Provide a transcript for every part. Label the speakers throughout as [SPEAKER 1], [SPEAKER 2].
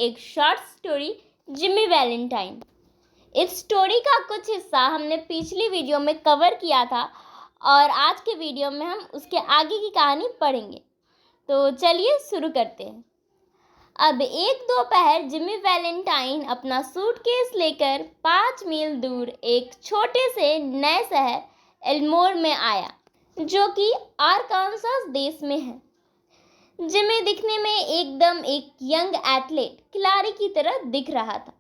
[SPEAKER 1] एक short story Jimmy Valentine. इस story का कुछ हिस्सा हमने पिछली वीडियो में कवर किया था और आज के वीडियो में हम उसके आगे की कहानी पढ़ेंगे। तो चलिए शुरू करते हैं। अब एक दोपहर जिमी वैलेंटाइन अपना सूटकेस लेकर 5 मील दूर एक छोटे से नए शहर एल्मोर में आया, जो कि आरकानसास देश में है। जिमी दिखने में एकदम एक यंग एथलीट खिलाड़ी की तरह दिख रहा था।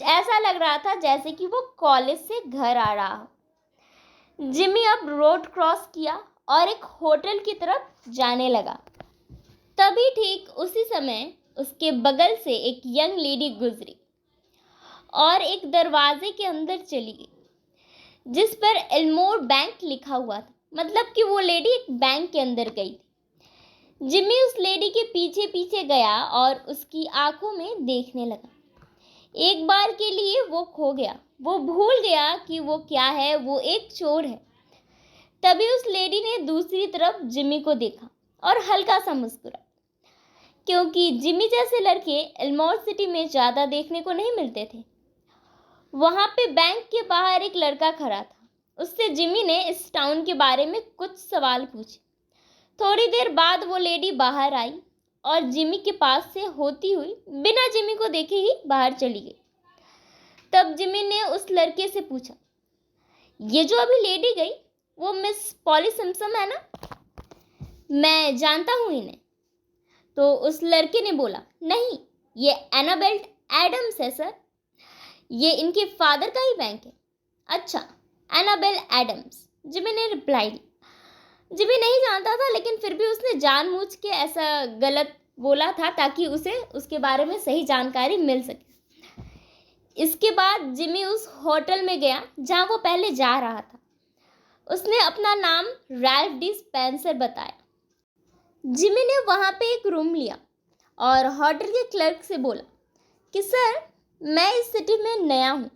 [SPEAKER 1] ऐसा लग रहा था जैसे कि वो कॉलेज से घर आ रहा हो। जिमी अब रोड क्रॉस किया और एक होटल की तरफ जाने लगा। तभी ठीक उसी समय उसके बगल से एक यंग लेडी गुजरी और एक दरवाजे के अंदर चली गई, जिस पर एल्मोर बैंक लिखा हुआ था। मतलब कि वो लेडी एक बैंक के अंदर गई थी। जिमी उस लेडी के पीछे पीछे गया और उसकी आंखों में देखने लगा। एक बार के लिए वो खो गया। वो भूल गया कि वो क्या है, वो एक चोर है। तभी उस लेडी ने दूसरी तरफ जिमी को देखा और हल्का सा मुस्कुरा, क्योंकि जिमी जैसे लड़के एल्मोर सिटी में ज़्यादा देखने को नहीं मिलते थे। वहाँ पे बैंक के बाहर एक लड़का खड़ा था। उससे जिमी ने इस टाउन के बारे में कुछ सवाल पूछे। थोड़ी देर बाद वो लेडी बाहर आई और जिमी के पास से होती हुई बिना जिमी को देखे ही बाहर चली गई। तब जिमी ने उस लड़के से पूछा, ये जो अभी लेडी गई वो मिस पॉली सिम्पसन है ना? मैं जानता हूँ इन्हें। तो उस लड़के ने बोला, नहीं, ये एनाबेल एडम्स है सर। ये इनके फादर का ही बैंक है। अच्छा, एनाबेल एडम्स, जिमी ने रिप्लाई दी। जिमी नहीं जानता था, लेकिन फिर भी उसने जानबूझ के ऐसा गलत बोला था ताकि उसे उसके बारे में सही जानकारी मिल सके। इसके बाद जिमी उस होटल में गया जहां वो पहले जा रहा था। उसने अपना नाम रैल्फ डी स्पेंसर बताया। जिमी ने वहां पे एक रूम लिया और होटल के क्लर्क से बोला कि सर, मैं इस सिटी में नया हूँ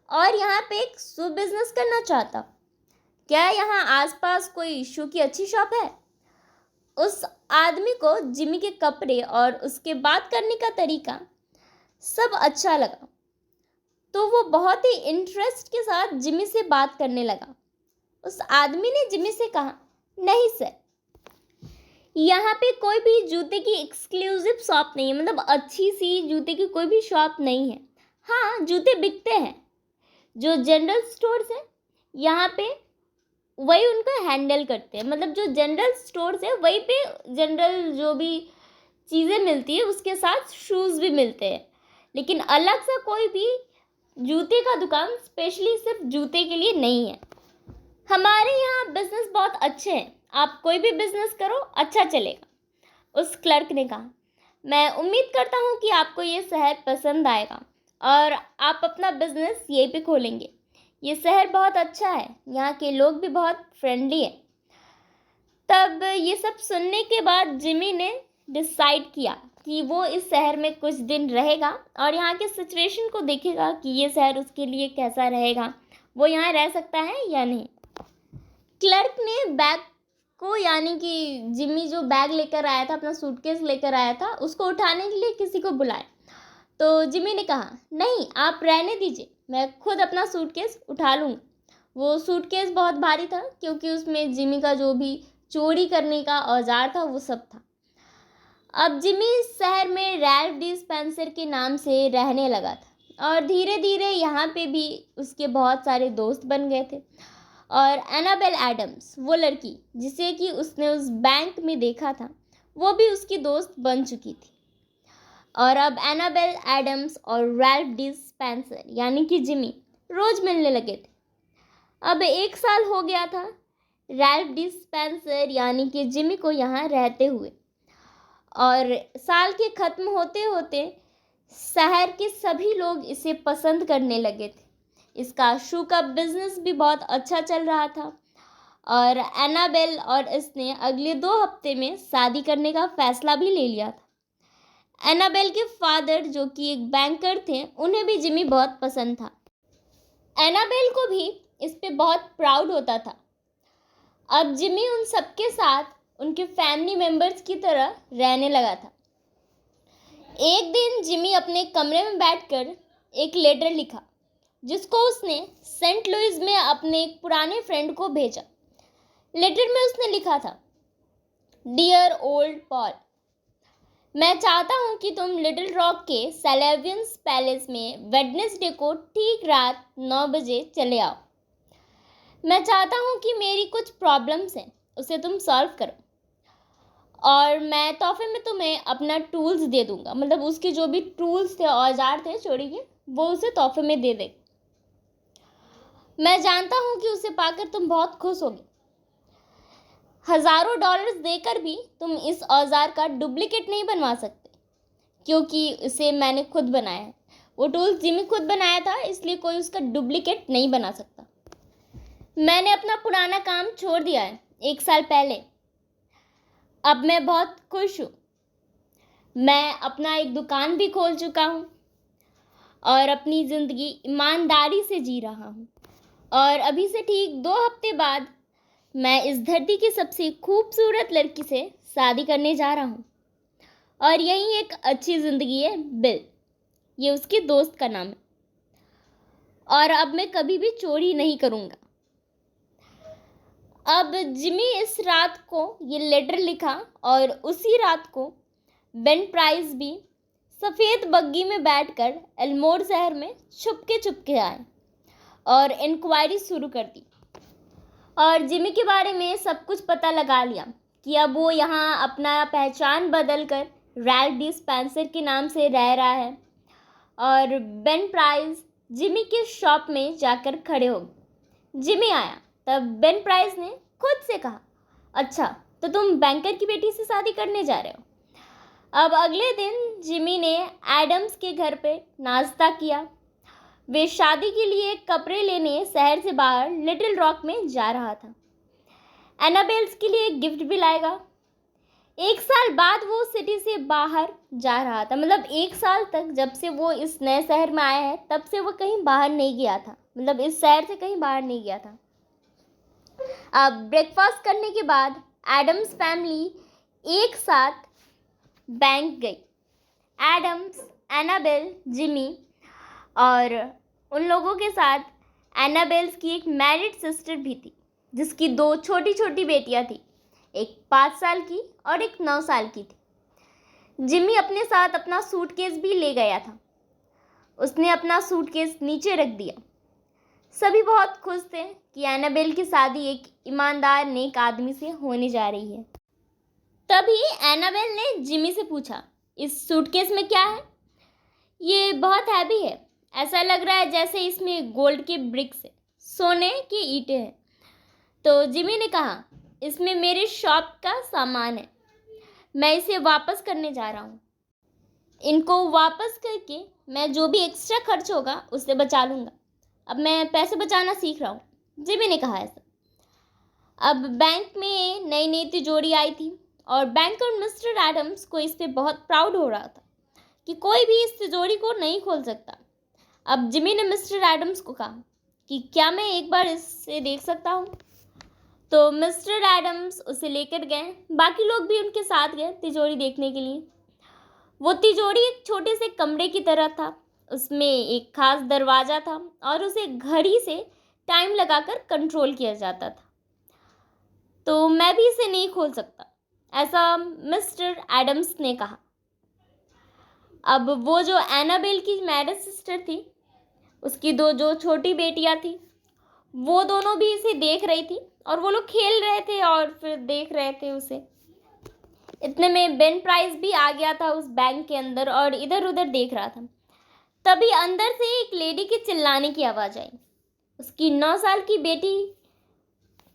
[SPEAKER 1] और यहाँ पे एक शू बिजनेस करना चाहता हूँ। क्या यहाँ आसपास कोई शू की अच्छी शॉप है? उस आदमी को जिमी के कपड़े और उसके बात करने का तरीका सब अच्छा लगा, तो वो बहुत ही इंटरेस्ट के साथ जिमी से बात करने लगा। उस आदमी ने जिमी से कहा, नहीं सर, यहाँ पे कोई भी जूते की एक्सक्लूसिव शॉप नहीं है। मतलब अच्छी सी जूते की कोई भी शॉप नहीं है। हाँ, जूते बिकते हैं। जो जनरल स्टोर्स हैं यहाँ पे वही उनका हैंडल करते हैं। मतलब जो जनरल स्टोर्स है वहीं पे जनरल जो भी चीज़ें मिलती है उसके साथ शूज़ भी मिलते हैं, लेकिन अलग सा कोई भी जूते का दुकान स्पेशली सिर्फ जूते के लिए नहीं है। हमारे यहाँ बिजनेस बहुत अच्छे हैं, आप कोई भी बिजनेस करो, अच्छा चलेगा। उस क्लर्क ने कहा, मैं उम्मीद करता हूँ कि आपको ये शहर पसंद आएगा और आप अपना बिजनेस यहीं पे खोलेंगे। ये शहर बहुत अच्छा है, यहाँ के लोग भी बहुत फ्रेंडली हैं। तब ये सब सुनने के बाद जिमी ने डिसाइड किया कि वो इस शहर में कुछ दिन रहेगा और यहाँ के सिचुएशन को देखेगा कि ये शहर उसके लिए कैसा रहेगा, वो यहाँ रह सकता है या नहीं। क्लर्क ने बैग को, यानी कि जिमी जो बैग लेकर आया था, अपना सूटकेस लेकर आया था, उसको उठाने के लिए किसी को बुलाया। तो जिमी ने कहा, नहीं, आप रहने दीजिए, मैं खुद अपना सूटकेस उठा लूँगा। वो सूटकेस बहुत भारी था क्योंकि उसमें जिमी का जो भी चोरी करने का औजार था वो सब था। अब जिमी इस शहर में रैल्फ डी स्पेंसर के नाम से रहने लगा था और धीरे धीरे यहाँ पे भी उसके बहुत सारे दोस्त बन गए थे। और एनाबेल एडम्स, वो लड़की जिसे कि उसने उस बैंक में देखा था, वो भी उसकी दोस्त बन चुकी थी। और अब एनाबेल एडम्स और रैल्फ डी स्पेंसर यानी कि जिमी रोज़ मिलने लगे थे। अब 1 साल हो गया था रैल्फ डी स्पेंसर यानी कि जिमी को यहाँ रहते हुए, और साल के ख़त्म होते होते शहर के सभी लोग इसे पसंद करने लगे थे। इसका शू का बिजनेस भी बहुत अच्छा चल रहा था और एनाबेल और इसने अगले 2 हफ्ते में शादी करने का फैसला भी ले लिया था। एनाबेल के फादर, जो कि एक बैंकर थे, उन्हें भी जिमी बहुत पसंद था। एनाबेल को भी इस पे बहुत प्राउड होता था। अब जिमी उन सबके साथ उनके फैमिली मेम्बर्स की तरह रहने लगा था। एक दिन जिमी अपने कमरे में बैठकर एक लेटर लिखा जिसको उसने सेंट लुइस में अपने एक पुराने फ्रेंड को भेजा। लेटर में उसने लिखा था, डियर ओल्ड पॉल, मैं चाहता हूँ कि तुम लिटिल रॉक के सेलेवियंस पैलेस में वेडनेसडे को ठीक रात 9 बजे चले आओ। मैं चाहता हूँ कि मेरी कुछ प्रॉब्लम्स हैं, उसे तुम सॉल्व करो और मैं तोहफे में तुम्हें अपना टूल्स दे दूंगा। मतलब उसके जो भी टूल्स थे, औजार थे चोरी के, वो उसे तोहफे में दे दे। मैं जानता हूँ कि उसे पाकर तुम बहुत खुश होगे। हज़ारों डॉलर्स देकर भी तुम इस औजार का डुप्लीकेट नहीं बनवा सकते क्योंकि इसे मैंने खुद बनाया है। वो टूल्स जिमी खुद बनाया था, इसलिए कोई उसका डुप्लीकेट नहीं बना सकता। मैंने अपना पुराना काम छोड़ दिया है 1 साल पहले। अब मैं बहुत खुश हूँ। मैं अपना एक दुकान भी खोल चुका हूँ और अपनी ज़िंदगी ईमानदारी से जी रहा हूँ। और अभी से ठीक 2 हफ्ते बाद मैं इस धरती की सबसे खूबसूरत लड़की से शादी करने जा रहा हूँ और यही एक अच्छी ज़िंदगी है। बिल, ये उसके दोस्त का नाम है। और अब मैं कभी भी चोरी नहीं करूँगा। अब जिमी इस रात को ये लेटर लिखा और उसी रात को बेन प्राइस भी सफ़ेद बग्गी में बैठकर एल्मोर शहर में छुपके आए और इंक्वायरी शुरू कर दी और जिमी के बारे में सब कुछ पता लगा लिया कि अब वो यहाँ अपना पहचान बदल कर रैल्फ डी स्पेंसर के नाम से रह रहा है। और बेन प्राइस जिमी के शॉप में जाकर खड़े हो गए। जिमी आया तब बेन प्राइस ने खुद से कहा, अच्छा तो तुम बैंकर की बेटी से शादी करने जा रहे हो। अब अगले दिन जिमी ने एडम्स के घर पे नाश्ता किया। वे शादी के लिए कपड़े लेने शहर से बाहर लिटिल रॉक में जा रहा था। एनाबेल्स के लिए एक गिफ्ट भी लाएगा। 1 साल बाद वो सिटी से बाहर जा रहा था। मतलब 1 साल तक जब से वो इस नए शहर में आया है तब से वो कहीं बाहर नहीं गया था। मतलब इस शहर से कहीं बाहर नहीं गया था। अब ब्रेकफास्ट करने के बाद एडम्स फैमिली एक साथ बैंक गई। एडम्स, एनाबेल, जिमी और उन लोगों के साथ एनाबेल्स की एक मैरिड सिस्टर भी थी जिसकी 2 छोटी छोटी बेटियां थी, एक 5 साल की और एक 9 साल की थी। जिमी अपने साथ अपना सूटकेस भी ले गया था। उसने अपना सूटकेस नीचे रख दिया। सभी बहुत खुश थे कि एनाबेल की शादी एक ईमानदार नेक आदमी से होने जा रही है। तभी एनाबेल ने जिमी से पूछा, इस सूटकेस में क्या है? ये बहुत हैवी है, ऐसा लग रहा है जैसे इसमें गोल्ड के ब्रिक्स है, सोने के ईंटें हैं। तो जिमी ने कहा, इसमें मेरे शॉप का सामान है, मैं इसे वापस करने जा रहा हूँ। इनको वापस करके मैं जो भी एक्स्ट्रा खर्च होगा उससे बचा लूँगा। अब मैं पैसे बचाना सीख रहा हूँ, जिमी ने कहा ऐसा। अब बैंक में नई नई तिजोरी आई थी और बैंकर मिस्टर एडम्स को इस पे बहुत प्राउड हो रहा था कि कोई भी इस तिजोरी को नहीं खोल सकता। अब जिमी ने मिस्टर एडम्स को कहा कि क्या मैं एक बार इसे देख सकता हूँ? तो मिस्टर एडम्स उसे लेकर गए। बाकी लोग भी उनके साथ गए तिजोरी देखने के लिए। वो तिजोरी एक छोटे से कमरे की तरह था। उसमें एक खास दरवाज़ा था और उसे घड़ी से टाइम लगाकर कंट्रोल किया जाता था। तो मैं भी इसे नहीं खोल सकता, ऐसा मिस्टर एडम्स ने कहा। अब वो जो एनाबेल की मैरिज सिस्टर थी, उसकी 2 जो छोटी बेटियां थी, वो दोनों भी इसे देख रही थी और वो लोग खेल रहे थे और फिर देख रहे थे उसे। इतने में बेन प्राइस भी आ गया था उस बैंक के अंदर और इधर उधर देख रहा था। तभी अंदर से एक लेडी के चिल्लाने की आवाज़ आई। उसकी 9 साल की बेटी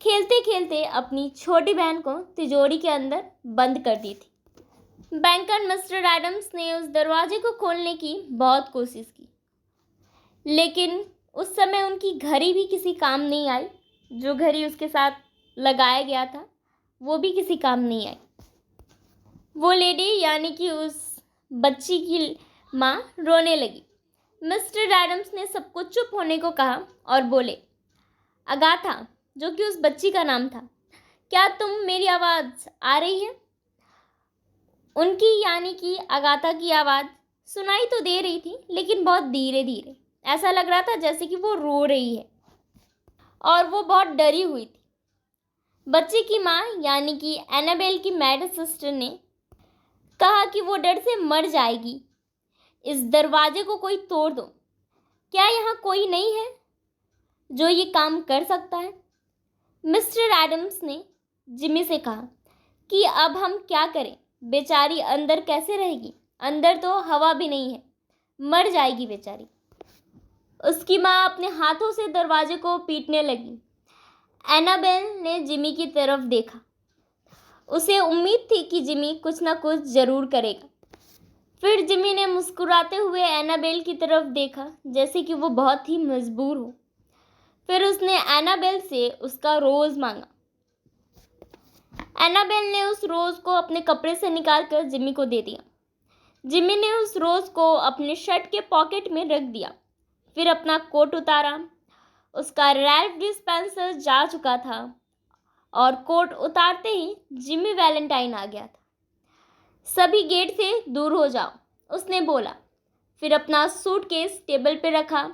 [SPEAKER 1] खेलते खेलते अपनी छोटी बहन को तिजोरी के अंदर बंद कर दी थी। बैंकर मिस्टर एडम्स ने उस दरवाजे को खोलने की बहुत कोशिश की, लेकिन उस समय उनकी घड़ी भी किसी काम नहीं आई। जो घड़ी उसके साथ लगाया गया था वो भी किसी काम नहीं आई। वो लेडी यानी कि उस बच्ची की माँ रोने लगी। मिस्टर एडम्स ने सबको चुप होने को कहा और बोले, अगाथा, जो कि उस बच्ची का नाम था, क्या तुम मेरी आवाज़ आ रही है? उनकी यानी कि अगाथा की आवाज़ सुनाई तो दे रही थी, लेकिन बहुत धीरे धीरे। ऐसा लग रहा था जैसे कि वो रो रही है और वो बहुत डरी हुई थी। बच्चे की माँ यानी कि एनाबेल की मैड सिस्टर ने कहा कि वो डर से मर जाएगी। इस दरवाजे को कोई तोड़ दो। क्या यहाँ कोई नहीं है जो ये काम कर सकता है? मिस्टर एडम्स ने जिमी से कहा कि अब हम क्या करें? बेचारी अंदर कैसे रहेगी? अंदर तो हवा भी नहीं है, मर जाएगी बेचारी। उसकी माँ अपने हाथों से दरवाजे को पीटने लगी। एनाबेल ने जिमी की तरफ देखा। उसे उम्मीद थी कि जिमी कुछ ना कुछ ज़रूर करेगा। फिर जिमी ने मुस्कुराते हुए एनाबेल की तरफ देखा, जैसे कि वो बहुत ही मजबूर हो। फिर उसने एनाबेल से उसका रोज़ मांगा। एनाबेल ने उस रोज़ को अपने कपड़े से निकालकर जिमी को दे दिया। जिमी ने उस रोज़ को अपने शर्ट के पॉकेट में रख दिया। फिर अपना कोट उतारा। उसका रैल्फ डिस्पेंसर जा चुका था और कोट उतारते ही जिमी वैलेंटाइन आ गया था। सभी गेट से दूर हो जाओ, उसने बोला। फिर अपना सूटकेस टेबल पर रखा,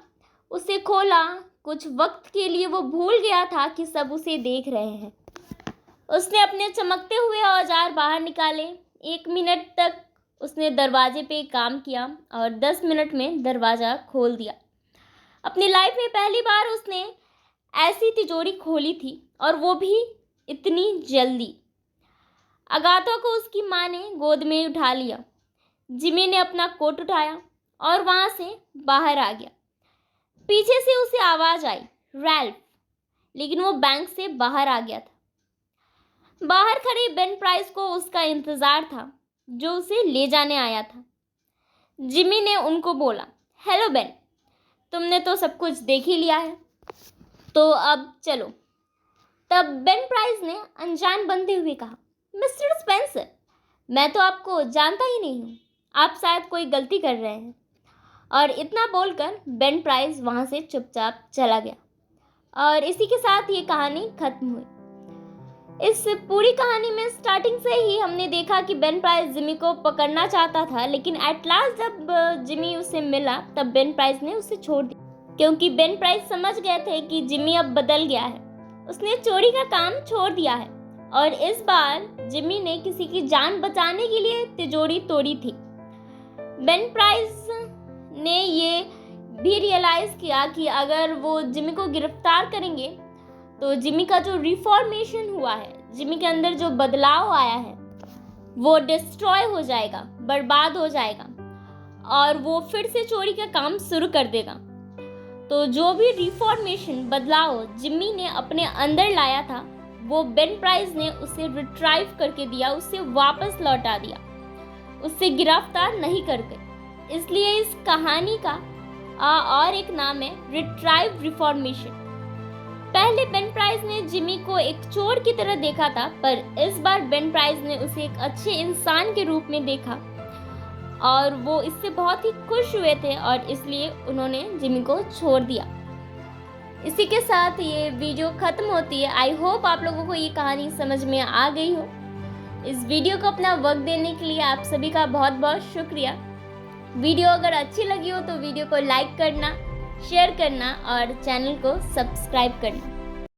[SPEAKER 1] उसे खोला। कुछ वक्त के लिए वो भूल गया था कि सब उसे देख रहे हैं। उसने अपने चमकते हुए औजार बाहर निकाले। 1 मिनट तक उसने दरवाजे पे काम किया और 10 मिनट में दरवाज़ा खोल दिया। अपनी लाइफ में पहली बार उसने ऐसी तिजोरी खोली थी, और वो भी इतनी जल्दी। अगाथा को उसकी माँ ने गोद में उठा लिया। जिमी ने अपना कोट उठाया और वहाँ से बाहर आ गया। पीछे से उसे आवाज़ आई, रैल्फ, लेकिन वो बैंक से बाहर आ गया था। बाहर खड़े बेन प्राइस को उसका इंतज़ार था, जो उसे ले जाने आया था। जिमी ने उनको बोला, हेलो बेन, तुमने तो सब कुछ देख ही लिया है, तो अब चलो। तब बेन प्राइस ने अनजान बनते हुए कहा, मिस्टर स्पेंसर, मैं तो आपको जानता ही नहीं हूँ, आप शायद कोई गलती कर रहे हैं। और इतना बोलकर बेन प्राइस वहाँ से चुपचाप चला गया। और इसी के साथ ये कहानी खत्म हुई। इस पूरी कहानी में स्टार्टिंग से ही हमने देखा कि बेन प्राइस जिमी को पकड़ना चाहता था, लेकिन एट लास्ट जब जिमी उसे मिला तब बेन प्राइस ने उसे छोड़ दिया, क्योंकि बेन प्राइस समझ गए थे कि जिमी अब बदल गया है। उसने चोरी का काम छोड़ दिया है और इस बार जिमी ने किसी की जान बचाने के लिए तिजोरी तोड़ी थी। बेन प्राइस ने ये भी रियलाइज़ किया कि अगर वो जिमी को गिरफ्तार करेंगे तो जिमी का जो रिफॉर्मेशन हुआ है, जिमी के अंदर जो बदलाव आया है, वो डिस्ट्रॉय हो जाएगा, बर्बाद हो जाएगा और वो फिर से चोरी का काम शुरू कर देगा। तो जो भी रिफॉर्मेशन, बदलाव जिमी ने अपने अंदर लाया था, वो बेन प्राइस ने उसे रिट्राइव करके दिया, उसे वापस लौटा दिया, उससे गिरफ्तार नहीं करके। इसलिए इस कहानी का और एक नाम है रिट्राइव रिफॉर्मेशन। पहले बेन प्राइस ने जिमी को एक चोर की तरह देखा था, पर इस बार बेन प्राइस ने उसे एक अच्छे इंसान के रूप में देखा और वो इससे बहुत ही खुश हुए थे और इसलिए उन्होंने जिमी को छोड़ दिया। इसी के साथ ये वीडियो खत्म होती है। आई होप आप लोगों को ये कहानी समझ में आ गई हो। इस वीडियो को अपना वक्त देने के लिए आप सभी का बहुत बहुत शुक्रिया। वीडियो अगर अच्छी लगी हो तो वीडियो को लाइक करना, शेयर करना और चैनल को सब्सक्राइब करना।